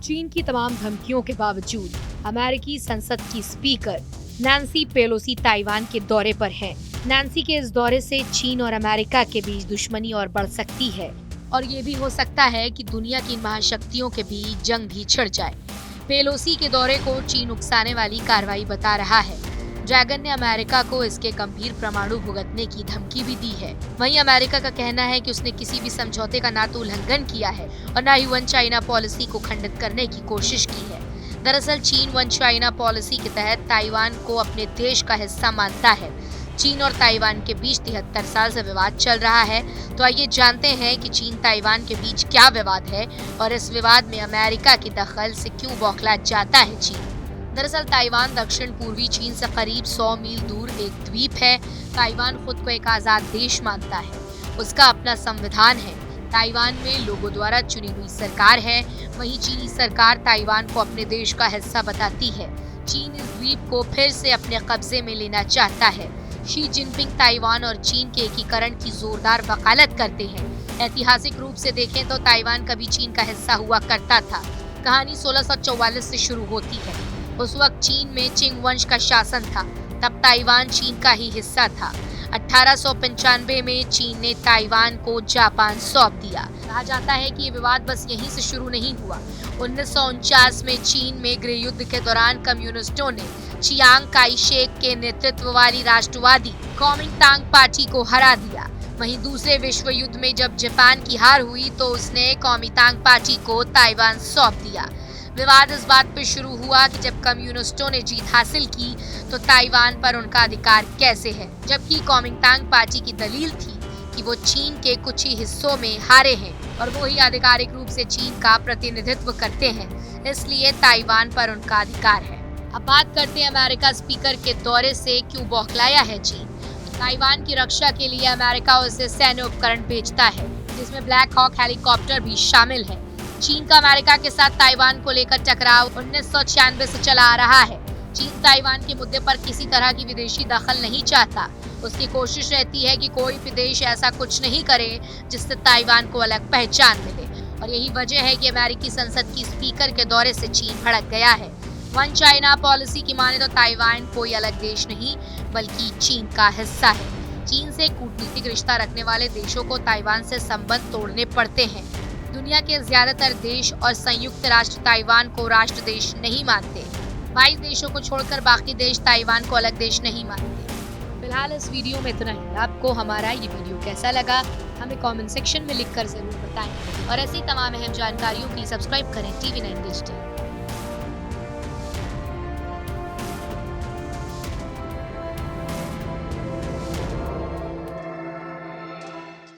चीन की तमाम धमकियों के बावजूद अमेरिकी संसद की स्पीकर नैन्सी पेलोसी ताइवान के दौरे पर हैं। नैन्सी के इस दौरे से चीन और अमेरिका के बीच दुश्मनी और बढ़ सकती है और ये भी हो सकता है कि दुनिया की महाशक्तियों के बीच जंग भी छिड़ जाए। पेलोसी के दौरे को चीन उकसाने वाली कार्रवाई बता रहा है। ड्रैगन ने अमेरिका को इसके गंभीर परमाणु भुगतने की धमकी भी दी है। वहीं अमेरिका का कहना है कि उसने किसी भी समझौते का ना तो उल्लंघन किया है और न ही वन चाइना पॉलिसी को खंडित करने की कोशिश की है। दरअसल चीन वन चाइना पॉलिसी के तहत ताइवान को अपने देश का हिस्सा मानता है। चीन और ताइवान के बीच 73 साल से विवाद चल रहा है। तो आइए जानते हैं कि चीन ताइवान के बीच क्या विवाद है और इस विवाद में अमेरिका की दखल से क्यों बौखला जाता है चीन। दरअसल ताइवान दक्षिण पूर्वी चीन से करीब 100 मील दूर एक द्वीप है। ताइवान खुद को एक आजाद देश मानता है। उसका अपना संविधान है। ताइवान में लोगों द्वारा चुनी हुई सरकार है। वहीं चीनी सरकार ताइवान को अपने देश का हिस्सा बताती है। चीन इस द्वीप को फिर से अपने कब्जे में लेना चाहता है। शी जिनपिंग ताइवान और चीन के एकीकरण की जोरदार वकालत करते हैं। ऐतिहासिक रूप से देखें तो ताइवान कभी चीन का हिस्सा हुआ करता था। कहानी 1644 से शुरू होती है। उस वक्त चीन में चिंग वंश का शासन था। तब ताइवान चीन का ही हिस्सा था। 1895 में चीन ने ताइवान को जापान सौंप दिया। कहा जाता है कि ये विवाद बस यहीं से शुरू नहीं हुआ। 1949 में चीन में गृह युद्ध के दौरान कम्युनिस्टों ने चियांग काई शेक के नेतृत्व वाली राष्ट्रवादी कुओमिंतांग पार्टी को हरा दिया। वहीं दूसरे विश्व युद्ध में जब जापान की हार हुई तो उसने कुओमिंतांग पार्टी को ताइवान सौंप दिया। विवाद इस बात पर शुरू हुआ कि जब कम्युनिस्टों ने जीत हासिल की तो ताइवान पर उनका अधिकार कैसे है, जबकि कुओमिंतांग पार्टी की दलील थी कि वो चीन के कुछ ही हिस्सों में हारे हैं और वो ही आधिकारिक रूप से चीन का प्रतिनिधित्व करते हैं, इसलिए ताइवान पर उनका अधिकार है। अब बात करते हैं अमेरिका स्पीकर के दौरे से क्यों बौखलाया है चीन। ताइवान की रक्षा के लिए अमेरिका उसे सैन्य उपकरण भेजता है, जिसमें ब्लैक हॉक हेलीकॉप्टर भी शामिल है। चीन का अमेरिका के साथ ताइवान को लेकर टकराव 1996 से चला आ रहा है। चीन ताइवान के मुद्दे पर किसी तरह की विदेशी दखल नहीं चाहता। उसकी कोशिश रहती है कि कोई भी देश ऐसा कुछ नहीं करे जिससे ताइवान को अलग पहचान मिले और यही वजह है कि अमेरिकी संसद की स्पीकर के दौरे से चीन भड़क गया है। वन चाइना पॉलिसी की माने तो ताइवान कोई अलग देश नहीं बल्कि चीन का हिस्सा है। चीन से कूटनीतिक रिश्ता रखने वाले देशों को ताइवान से संबंध तोड़ने पड़ते हैं। दुनिया के ज्यादातर देश और संयुक्त राष्ट्र ताइवान को राष्ट्र देश नहीं मानते। 22 देशों को छोड़कर बाकी देश ताइवान को अलग देश नहीं मानते। फिलहाल इस वीडियो में इतना ही। आपको हमारा ये वीडियो कैसा लगा हमें कमेंट सेक्शन में लिखकर जरूर बताएं और ऐसी तमाम अहम जानकारियों के लिए सब्सक्राइब करें TV9 डिजिटल।